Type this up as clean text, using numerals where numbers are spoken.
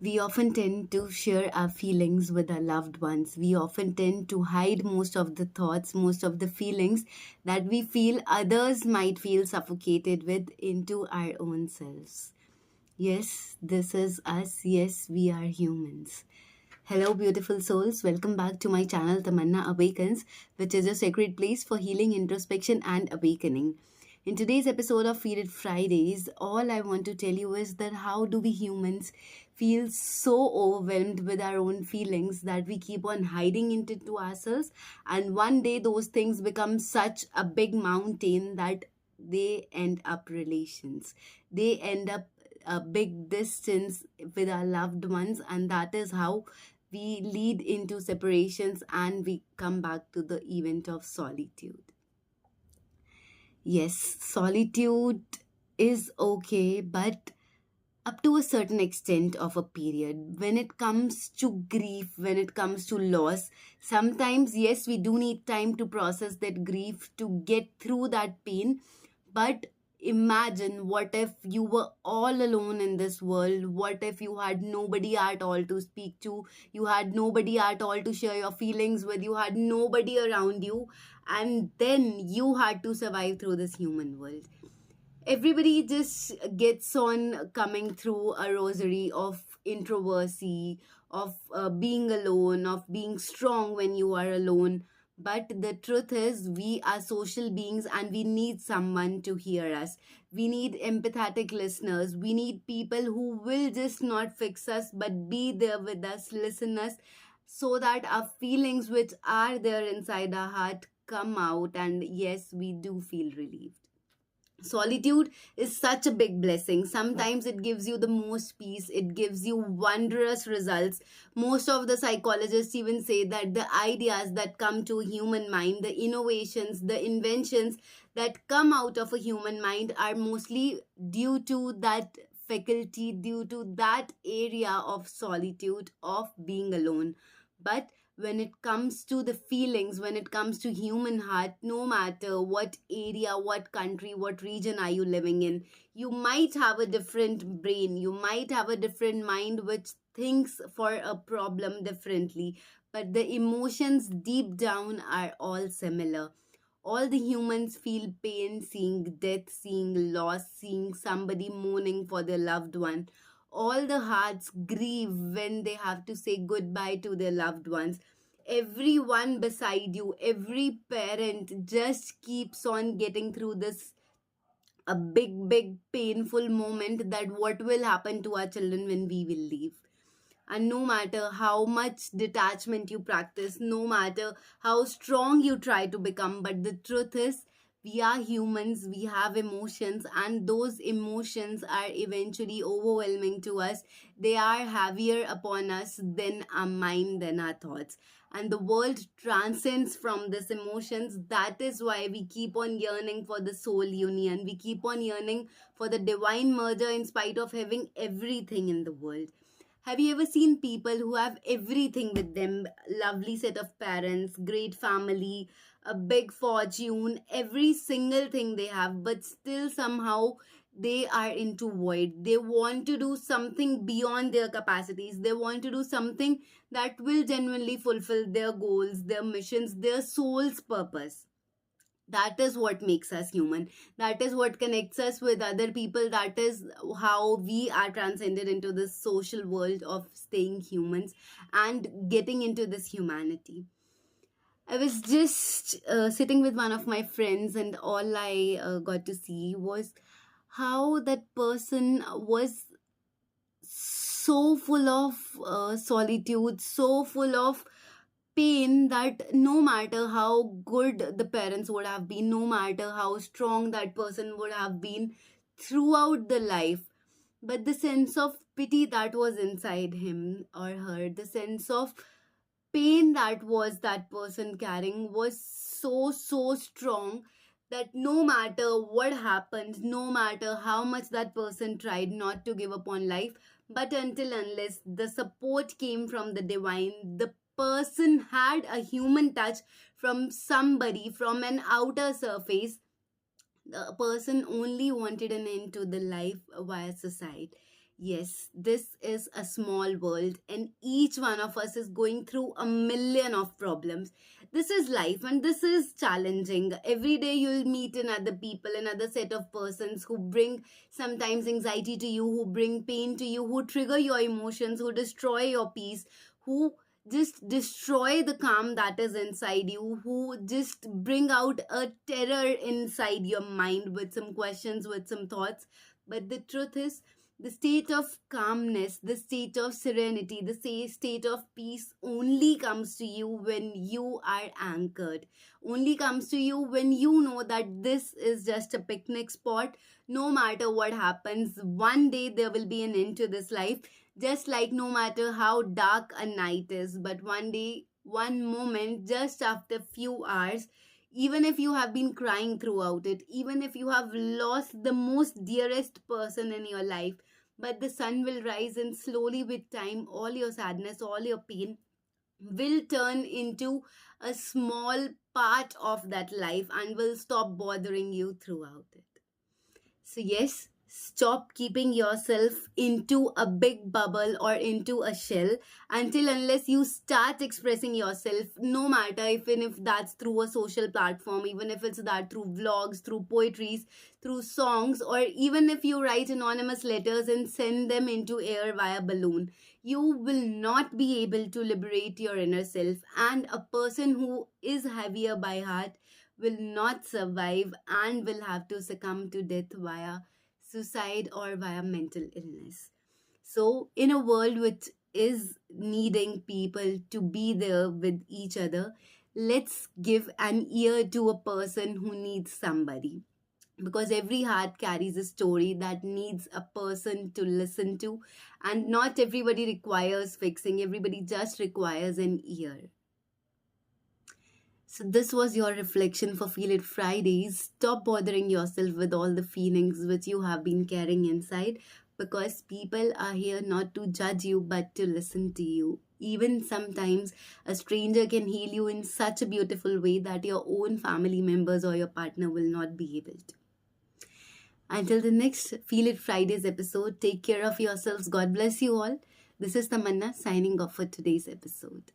We often tend to share our feelings with our loved ones. We often tend to hide most of the thoughts, most of the feelings that we feel others might feel suffocated with into our own selves. Yes, this is us. Yes, we are humans. Hello, beautiful souls. Welcome back to my channel, Tamanna Awakens, which is a sacred place for healing, introspection, and awakening. In today's episode of Feed It Fridays, all I want to tell you is that how do we humans feel so overwhelmed with our own feelings that we keep on hiding it into ourselves, and one day those things become such a big mountain that they end up relations. They end up a big distance with our loved ones, and that is how we lead into separations and we come back to the event of solitude. Yes, solitude is okay, but up to a certain extent of a period. When it comes to grief, when it comes to loss, sometimes, yes, we do need time to process that grief, to get through that pain. But imagine, what if you were all alone in this world? What if you had nobody at all to speak to? You had nobody at all to share your feelings with? You had nobody around you, and then you had to survive through this human world. Everybody just gets on coming through a rosary of introversy, of being alone, of being strong when you are alone. But the truth is, we are social beings and we need someone to hear us. We need empathetic listeners. We need people who will just not fix us but be there with us, listen us, so that our feelings, which are there inside our heart, come out. And yes, we do feel relieved. Solitude is such a big blessing. Sometimes it gives you the most peace, it gives you wondrous results. Most of the psychologists even say that the ideas that come to a human mind, the innovations, the inventions that come out of a human mind are mostly due to that faculty, due to that area of solitude, of being alone. But when it comes to the feelings, when it comes to human heart, no matter what area, what country, what region are you living in, you might have a different brain, you might have a different mind which thinks for a problem differently, but the emotions deep down are all similar. All the humans feel pain, seeing death, seeing loss, seeing somebody mourning for their loved one. All the hearts grieve when they have to say goodbye to their loved ones. Everyone beside you, every parent just keeps on getting through this a big painful moment, that what will happen to our children when we will leave. And no matter how much detachment you practice, no matter how strong you try to become, but the truth is, we are humans, we have emotions, and those emotions are eventually overwhelming to us. They are heavier upon us than our mind, than our thoughts. And the world transcends from these emotions. That is why we keep on yearning for the soul union. We keep on yearning for the divine merger in spite of having everything in the world. Have you ever seen people who have everything with them? Lovely set of parents, great family, a big fortune, every single thing they have, but still somehow they are into void. They want to do something beyond their capacities. They want to do something that will genuinely fulfill their goals, their missions, their soul's purpose. That is what makes us human. That is what connects us with other people. That is how we are transcended into this social world of staying humans and getting into this humanity. I was just sitting with one of my friends, and all I got to see was how that person was so full of solitude, so full of pain, that no matter how good the parents would have been, no matter how strong that person would have been throughout the life, but the sense of pity that was inside him or her, the sense of pain that was that person carrying was so strong, that no matter what happened, no matter how much that person tried not to give up on life, but until unless the support came from the divine, the person had a human touch from somebody, from an outer surface, the person only wanted an end to the life via suicide. Yes, this is a small world, and each one of us is going through a million of problems. This is life, and this is challenging. Every day, you'll meet another people, another set of persons who bring sometimes anxiety to you, who bring pain to you, who trigger your emotions, who destroy your peace, who just destroy the calm that is inside you, who just bring out a terror inside your mind with some questions, with some thoughts. But the truth is, the state of calmness, the state of serenity, the state of peace only comes to you when you are anchored. Only comes to you when you know that this is just a picnic spot. No matter what happens, one day there will be an end to this life. Just like no matter how dark a night is, but one day, one moment, just after few hours, even if you have been crying throughout it, even if you have lost the most dearest person in your life, but the sun will rise, and slowly with time, all your sadness, all your pain will turn into a small part of that life and will stop bothering you throughout it. So, yes, stop keeping yourself into a big bubble or into a shell until unless you start expressing yourself, no matter even if that's through a social platform, even if it's that through vlogs, through poetries, through songs, or even if you write anonymous letters and send them into air via balloon. You will not be able to liberate your inner self, and a person who is heavier by heart will not survive and will have to succumb to death via suicide or via mental illness. So, in a world which is needing people to be there with each other, let's give an ear to a person who needs somebody. Because every heart carries a story that needs a person to listen to, and not everybody requires fixing, everybody just requires an ear. So, this was your reflection for Feel It Fridays. Stop bothering yourself with all the feelings which you have been carrying inside, because people are here not to judge you but to listen to you. Even sometimes a stranger can heal you in such a beautiful way that your own family members or your partner will not be able to. Until the next Feel It Fridays episode, take care of yourselves. God bless you all. This is Tamanna signing off for today's episode.